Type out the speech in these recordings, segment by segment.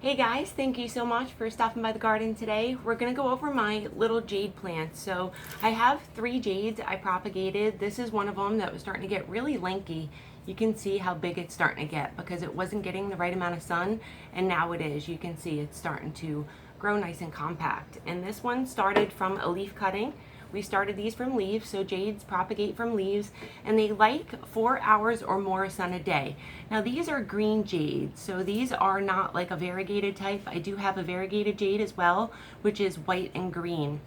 Hey guys, thank you so much for stopping by the garden today. We're going to go over my little jade plants. So I have 3 jades I propagated. This is one of them that was starting to get really lanky. You can see how big it's starting to get because it wasn't getting the right amount of sun, and now it is. You can see it's starting to grow nice and compact. And this one started from a leaf cutting. We started these from leaves, so jades propagate from leaves, and they like 4 hours or more sun a day. Now these are green jades, so these are not like a variegated type. I do have a variegated jade as well, which is white and green,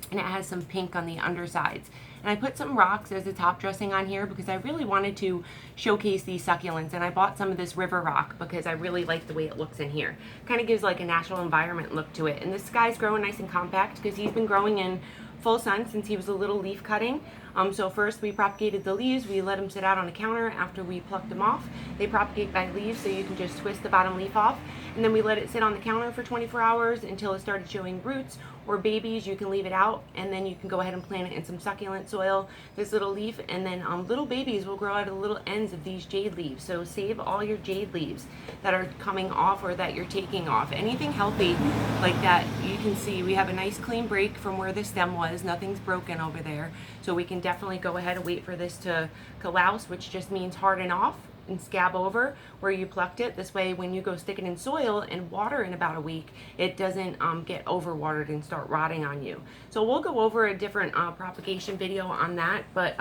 and it has some pink on the undersides. And I put some rocks as a top dressing on here because I really wanted to showcase these succulents, and I bought some of this river rock because I really like the way it looks in here. Kind of gives like a natural environment look to it. And this guy's growing nice and compact because he's been growing in full sun since he was a little leaf cutting. So first we propagated the leaves. We let them sit out on the counter after we plucked them off. They propagate by leaves, so you can just twist the bottom leaf off. And then we let it sit on the counter for 24 hours until it started showing roots or babies. You can leave it out, and then you can go ahead and plant it in some succulent soil, this little leaf, and then little babies will grow out of the little ends of these jade leaves. So save all your jade leaves that are coming off or that you're taking off. Anything healthy like that, you can see we have a nice clean break from where the stem was. Nothing's broken over there. So we can definitely go ahead and wait for this to callus, which just means harden off and scab over where you plucked it. This way when you go stick it in soil and water in about a week, it doesn't get overwatered and start rotting on you. So we'll go over a different propagation video on that, but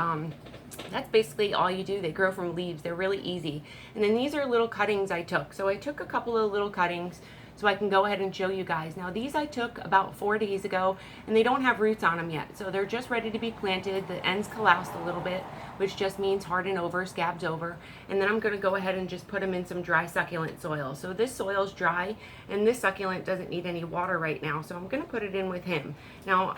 that's basically all you do. They grow from leaves. They're really easy. And then these are little cuttings I took. So I took a couple of little cuttings so I can go ahead and show you guys. Now these I took about 4 days ago, and they don't have roots on them yet. So they're just ready to be planted. The ends calloused a little bit, which just means harden over, scabs over. And then I'm gonna go ahead and just put them in some dry succulent soil. So this soil's dry, and this succulent doesn't need any water right now. So I'm gonna put it in with him. Now,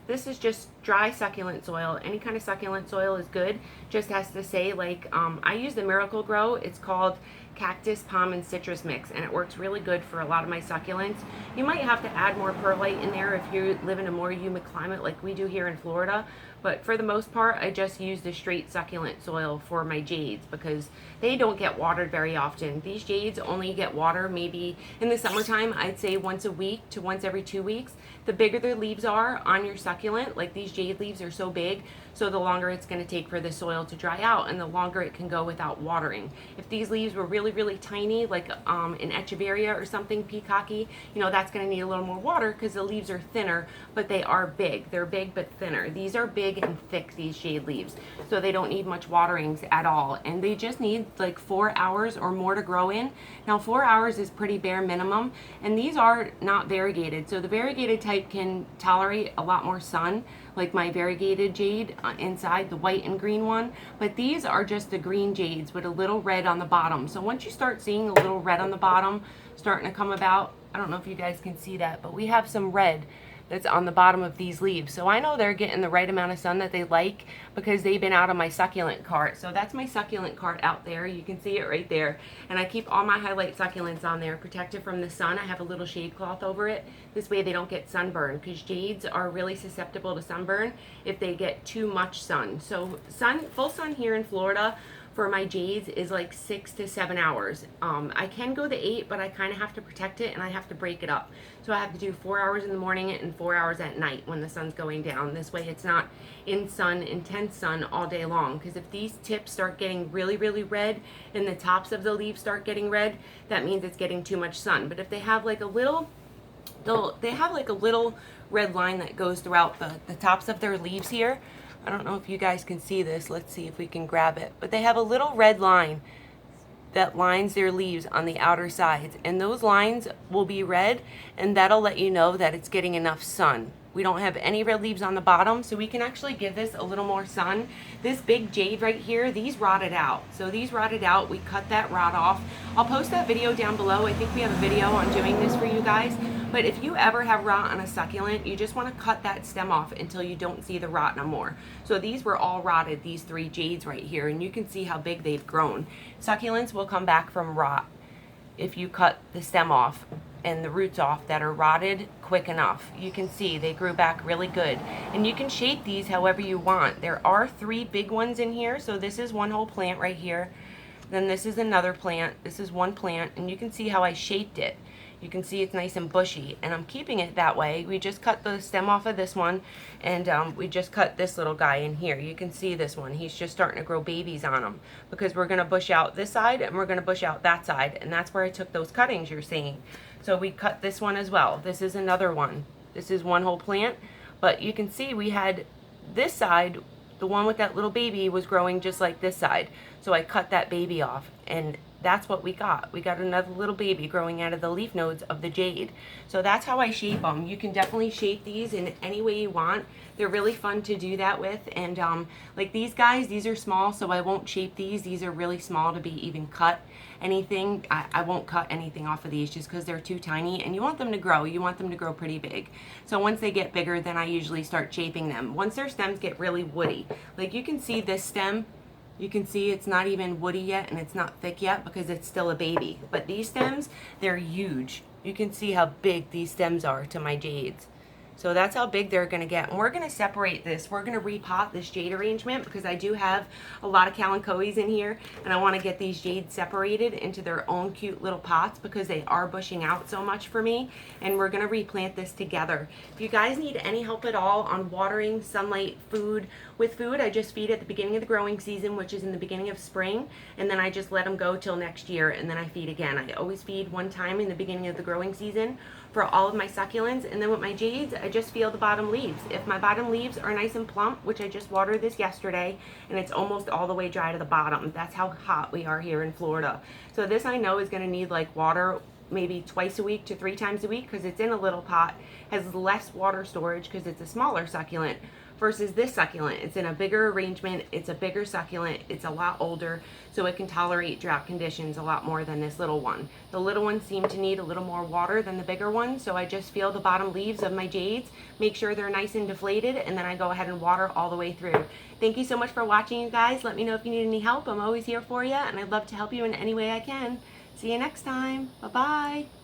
this is just dry succulent soil. Any kind of succulent soil is good. Just has to say, like, I use the Miracle Grow. It's called cactus, palm, and citrus mix, and it works really good for a lot of my succulents. You might have to add more perlite in there if you live in a more humid climate like we do here in Florida, but for the most part I just use the straight succulent soil for my jades because they don't get watered very often. These jades only get water maybe in the summertime, I'd say once a week to once every 2 weeks. The bigger the leaves are on your succulent, like these jade leaves are so big, so the longer it's going to take for the soil to dry out and the longer it can go without watering. If these leaves were really tiny, like an echeveria or something peacocky, you know, that's going to need a little more water because the leaves are thinner, but they are big. They're big but thinner. These are big and thick, these jade leaves, so they don't need much waterings at all, and they just need like 4 hours or more to grow in. Now 4 hours is pretty bare minimum, and these are not variegated, so the variegated type can tolerate a lot more sun, like my variegated jade inside, the white and green one, but these are just the green jades with a little red on the bottom. So once you start seeing a little red on the bottom starting to come about, I don't know if you guys can see that, but we have some red that's on the bottom of these leaves. So I know they're getting the right amount of sun that they like because they've been out of my succulent cart. So that's my succulent cart out there. You can see it right there. And I keep all my highlight succulents on there, protected from the sun. I have a little shade cloth over it. This way they don't get sunburn, because jades are really susceptible to sunburn if they get too much sun. So full sun here in Florida for my jades is like 6 to 7 hours. I can go to 8, but I kind of have to protect it and I have to break it up. So I have to do 4 hours in the morning and 4 hours at night when the sun's going down. This way it's not in sun, intense sun all day long. Because if these tips start getting really red and the tops of the leaves start getting red, that means it's getting too much sun. But if they have like a little, they have like a little red line that goes throughout the tops of their leaves here. I don't know if you guys can see this. Let's see if we can grab it. But they have a little red line that lines their leaves on the outer sides. And those lines will be red, and that'll let you know that it's getting enough sun. We don't have any red leaves on the bottom, so we can actually give this a little more sun. This big jade right here, these rotted out. So these rotted out, we cut that rot off. I'll post that video down below. I think we have a video on doing this for you guys. But if you ever have rot on a succulent, you just want to cut that stem off until you don't see the rot no more. So these were all rotted, these 3 jades right here, and you can see how big they've grown. Succulents will come back from rot if you cut the stem off and the roots off that are rotted quick enough. You can see they grew back really good, and you can shape these however you want. There are 3 big ones in here, so this is one whole plant right here, then this is another plant, this is one plant, and you can see how I shaped it. You can see it's nice and bushy, and I'm keeping it that way. We just cut the stem off of this one, and we just cut this little guy in here. You can see this one. He's just starting to grow babies on him because we're going to bush out this side and we're going to bush out that side, and that's where I took those cuttings you're seeing. So we cut this one as well. This is another one. This is one whole plant, but you can see we had this side, the one with that little baby was growing just like this side. So I cut that baby off, and that's what we got. We got another little baby growing out of the leaf nodes of the jade. So that's how I shape them. You can definitely shape these in any way you want. They're really fun to do that with. And like these guys, these are small, so I won't shape these. These are really small to be even cut anything. I won't cut anything off of these just because they're too tiny, and you want them to grow. You want them to grow pretty big. So once they get bigger, then I usually start shaping them. Once their stems get really woody, like you can see this stem, you can see it's not even woody yet and it's not thick yet because it's still a baby. But these stems, they're huge. You can see how big these stems are to my jades. So that's how big they're going to get. And we're going to separate this. We're going to repot this jade arrangement because I do have a lot of kalanchoes in here, and I want to get these jades separated into their own cute little pots because they are bushing out so much for me. And we're going to replant this together. If you guys need any help at all on watering, sunlight, food, with food, I just feed at the beginning of the growing season, which is in the beginning of spring, and then I just let them go till next year, and then I feed again. I always feed one time in the beginning of the growing season for all of my succulents, and then with my jades, I just feel the bottom leaves. If my bottom leaves are nice and plump, which I just watered this yesterday, and it's almost all the way dry to the bottom. That's how hot we are here in Florida. So this I know is going to need like water maybe twice a week to 3 times a week because it's in a little pot, has less water storage because it's a smaller succulent versus this succulent. It's in a bigger arrangement, it's a bigger succulent, it's a lot older, so it can tolerate drought conditions a lot more than this little one. The little ones seem to need a little more water than the bigger ones, so I just feel the bottom leaves of my jades, make sure they're nice and deflated, and then I go ahead and water all the way through. Thank you so much for watching, you guys. Let me know if you need any help. I'm always here for you, and I'd love to help you in any way I can. See you next time. Bye-bye.